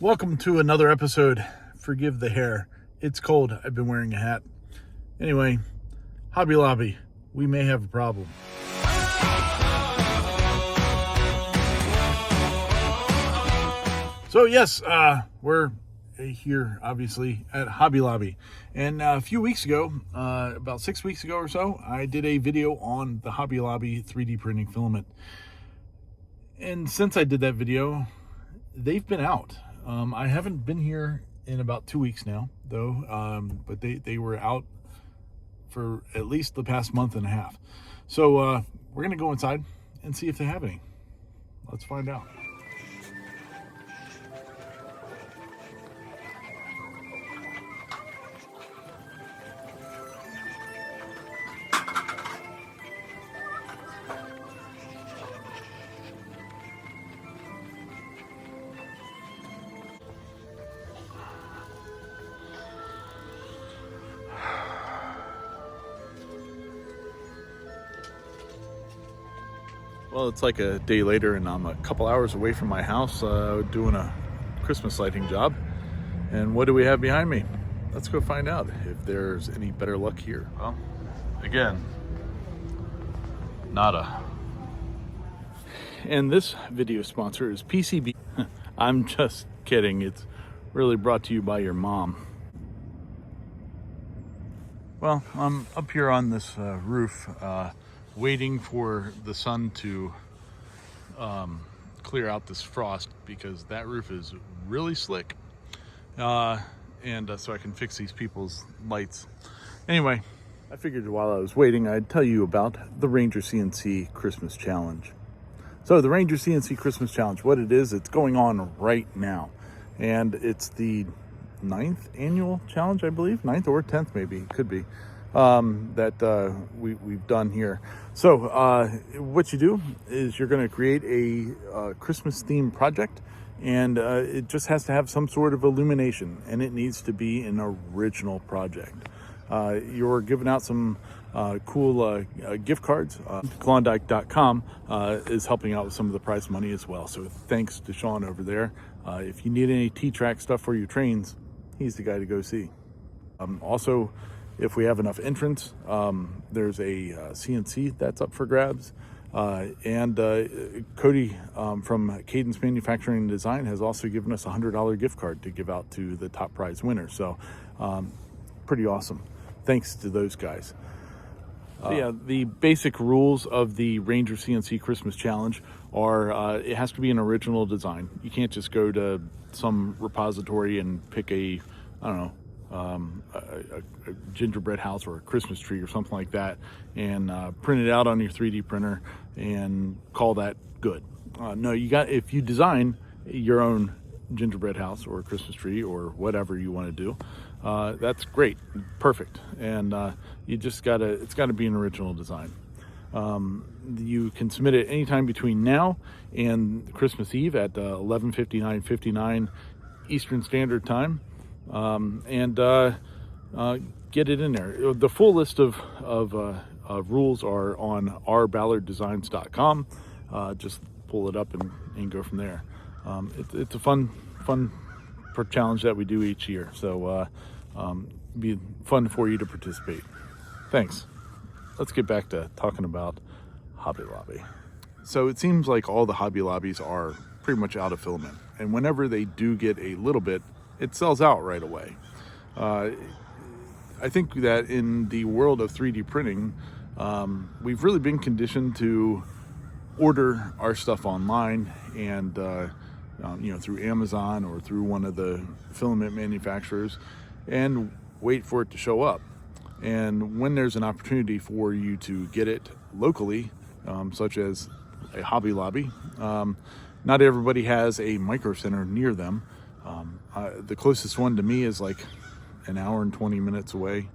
Welcome to another episode. Forgive the hair. It's cold. I've been wearing a hat. Anyway, Hobby Lobby, we may have a problem. So yes, we're here obviously at Hobby Lobby. And a few weeks ago, about 6 weeks ago or so, I did a video on the Hobby Lobby 3D printing filament. And since I did that video, they've been out. I haven't been here in about 2 weeks now, though, but they were out for at least the past month and a half. So we're going to go inside and see if they have any. Let's find out. Well, it's like a day later and I'm a couple hours away from my house doing a Christmas lighting job. And what do we have behind me? Let's go find out if there's any better luck here. Well, again, nada. And this video sponsor is PCB. I'm just kidding. It's really brought to you by your mom. Well, I'm up here on this roof waiting for the sun to clear out this frost because that roof is really slick, and so I can fix these people's lights. Anyway, I figured while I was waiting I'd tell you about the Ranger CNC Christmas Challenge. So the Ranger CNC Christmas Challenge, what it is, it's going on right now, and it's the 9th annual challenge, I believe, 9th or 10th maybe, it could be, that we've done here. So what you do is you're going to create a Christmas themed project, and it just has to have some sort of illumination, and it needs to be an original project. You're giving out some cool gift cards. Klondike.com is helping out with some of the prize money as well. So thanks to Sean over there. If you need any T-Track stuff for your trains, he's the guy to go see. Also, if we have enough entrants, there's a CNC that's up for grabs. And Cody from Cadence Manufacturing and Design has also given us a $100 gift card to give out to the top prize winner. So pretty awesome. Thanks to those guys. Yeah, the basic rules of the Ranger CNC Christmas Challenge are it has to be an original design. You can't just go to some repository and pick a, I don't know, a gingerbread house or a Christmas tree or something like that and print it out on your 3D printer and call that good. No, if you design your own gingerbread house or a Christmas tree or whatever you want to do, that's great, perfect. And it's gotta be an original design. You can submit it anytime between now and Christmas Eve at 11:59 Eastern Standard Time. And get it in there. The full list of rules are on ourballarddesigns.com. Just pull it up and go from there. It's a fun challenge that we do each year. So be fun for you to participate. Thanks. Let's get back to talking about Hobby Lobby. So it seems like all the Hobby Lobbies are pretty much out of filament. And whenever they do get a little bit, it sells out right away. I think that in the world of 3D printing, we've really been conditioned to order our stuff online and through Amazon or through one of the filament manufacturers and wait for it to show up. And when there's an opportunity for you to get it locally, such as a Hobby Lobby, not everybody has a micro center near them. The closest one to me is like an hour and 20 minutes away,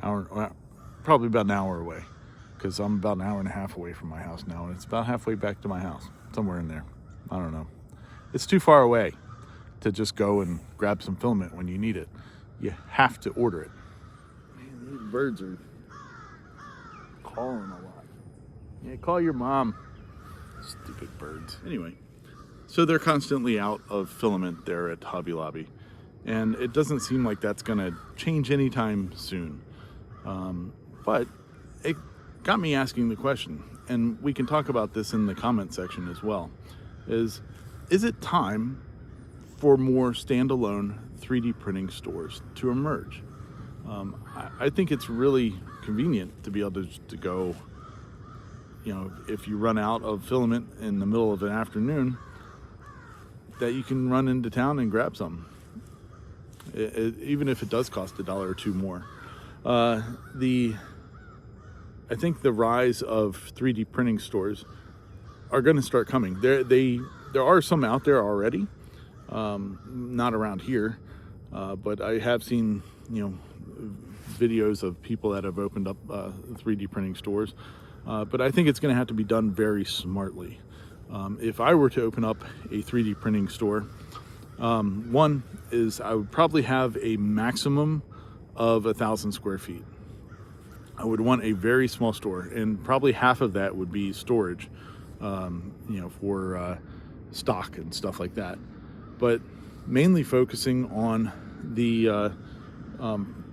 probably about an hour away, because I'm about an hour and a half away from my house now, and it's about halfway back to my house, somewhere in there. I don't know. It's too far away to just go and grab some filament when you need it. You have to order it. Man, these birds are calling a lot. Yeah, call your mom. Stupid birds. Anyway. So they're constantly out of filament there at Hobby Lobby, and it doesn't seem like that's going to change anytime soon. But it got me asking the question, and we can talk about this in the comment section as well, is it time for more standalone 3D printing stores to emerge? I think it's really convenient to be able to go, you know, if you run out of filament in the middle of an afternoon, that you can run into town and grab some, even if it does cost $1 or $2 more. I think the rise of 3D printing stores are going to start coming. There are some out there already, not around here, but I have seen, you know, videos of people that have opened up 3D printing stores. But I think it's going to have to be done very smartly. If I were to open up a 3D printing store, one is I would probably have a maximum of 1,000 square feet. I would want a very small store, and probably half of that would be storage, you know, for stock and stuff like that. But mainly focusing on the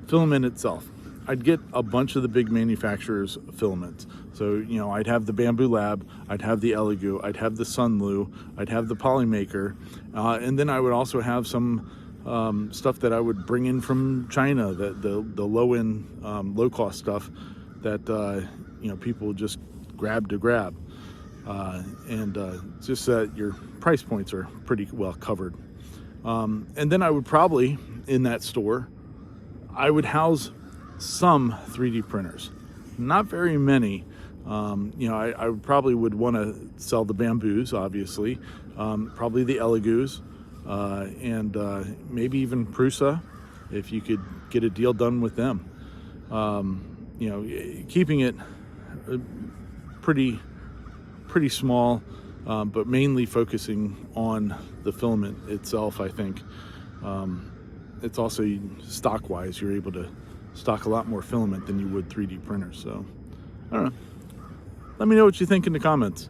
filament itself. I'd get a bunch of the big manufacturers' filaments. So, you know, I'd have the Bamboo Lab, I'd have the Elegoo, I'd have the Sunlu, I'd have the Polymaker, and then I would also have some stuff that I would bring in from China, the low-end, low-cost stuff that, you know, people just grab. And just that your price points are pretty well covered. And then I would probably, in that store, I would house some 3D printers, not very many. You know, I probably would want to sell the Bamboos, obviously, probably the Elegoos, and maybe even Prusa, if you could get a deal done with them. You know, keeping it pretty small, but mainly focusing on the filament itself. I think it's also stock-wise, you're able to stock a lot more filament than you would 3D printers. So I don't know, let me know what you think in the comments.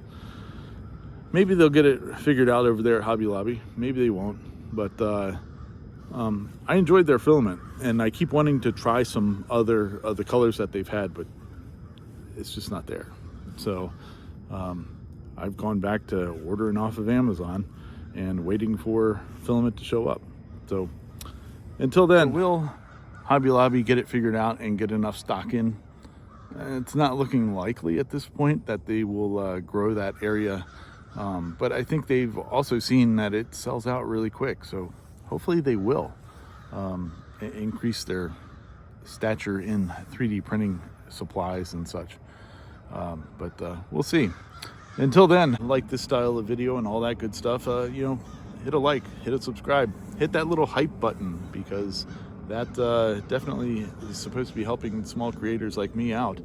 Maybe they'll get it figured out over there at Hobby Lobby, maybe they won't, but I enjoyed their filament, and I keep wanting to try some other of the colors that they've had, but it's just not there. So I've gone back to ordering off of Amazon and waiting for filament to show up. So until then, will Hobby Lobby get it figured out and get enough stock in? It's not looking likely at this point that they will grow that area, but I think they've also seen that it sells out really quick, so hopefully they will increase their stature in 3D printing supplies and such. But we'll see. Until then, like this style of video and all that good stuff, you know, hit a like, hit a subscribe, hit that little hype button, because that definitely is supposed to be helping small creators like me out.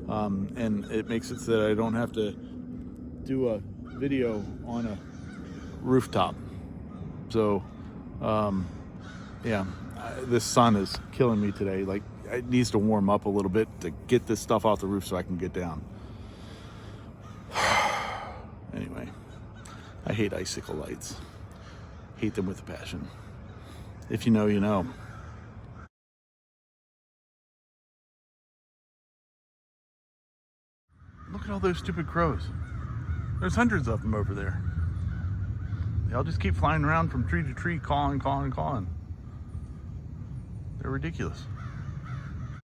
And it makes it so that I don't have to do a video on a rooftop. So, yeah, this sun is killing me today. Like, it needs to warm up a little bit to get this stuff off the roof so I can get down. Anyway, I hate icicle lights. Hate them with a passion. If you know, you know. Look at all those stupid crows. There's hundreds of them over there. They all just keep flying around from tree to tree, calling. They're ridiculous.